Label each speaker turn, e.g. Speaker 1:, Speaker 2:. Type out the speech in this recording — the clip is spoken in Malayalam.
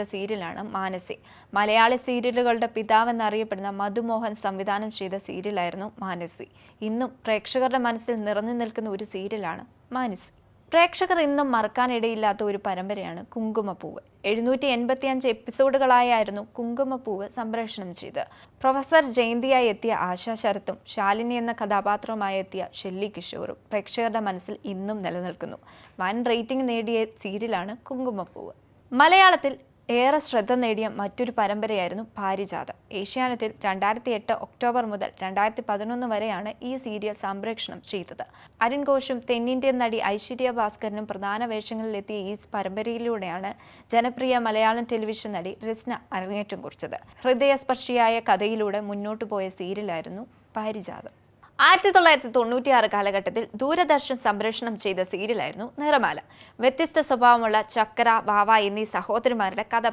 Speaker 1: സീരിയലാണ് മാനസി. മലയാളി സീരിയലുകളുടെ പിതാവെന്നറിയപ്പെടുന്ന മധുമോഹൻ സംവിധാനം ചെയ്ത സീരിയലായിരുന്നു മാനസി. ഇന്നും പ്രേക്ഷകരുടെ മനസ്സിൽ നിറഞ്ഞു നിൽക്കുന്ന ഒരു സീരിയലാണ് മാനസി. പ്രേക്ഷകർ ഇന്നും മറക്കാനിടയില്ലാത്ത ഒരു പരമ്പരയാണ് കുങ്കുമപ്പൂവ്. 785 എപ്പിസോഡുകളായിരുന്നു കുങ്കുമപ്പൂവ് സംപ്രേഷണം ചെയ്ത്. പ്രൊഫസർ ജയന്തിയായി എത്തിയ ആശാ ശരത്തും ശാലിനി എന്ന കഥാപാത്രമായി എത്തിയ ഷെല്ലി കിഷോറും പ്രേക്ഷകരുടെ മനസ്സിൽ ഇന്നും നിലനിൽക്കുന്നു. വൻ റേറ്റിംഗ് നേടിയ സീരിയലാണ് കുങ്കുമപ്പൂവ്. മലയാളത്തിൽ ഏറെ ശ്രദ്ധ നേടിയ മറ്റൊരു പരമ്പരയായിരുന്നു പാരിജാതം. ഏഷ്യാനെറ്റിൽ 2008 ഒക്ടോബർ മുതൽ 2011 വരെയാണ് ഈ സീരിയൽ സംപ്രേഷണം ചെയ്തത്. അരുൺ ഘോഷും തെന്നിന്ത്യൻ നടി ഐശ്വര്യ ഭാസ്കരനും പ്രധാന വേഷങ്ങളിലെത്തിയ ഈ പരമ്പരയിലൂടെയാണ് ജനപ്രിയ മലയാളം ടെലിവിഷൻ നടി രസ്ന അരങ്ങേറ്റം കുറിച്ചത്. ഹൃദയസ്പർശിയായ കഥയിലൂടെ മുന്നോട്ടു പോയ സീരിയലായിരുന്നു പാരിജാതം. 1996 കാലഘട്ടത്തിൽ ദൂരദർശൻ സംപ്രേഷണം ചെയ്ത സീരിയലായിരുന്നു നിറമാല. വ്യത്യസ്ത സ്വഭാവമുള്ള ചക്കര, വാവ എന്നീ സഹോദരിമാരുടെ കഥ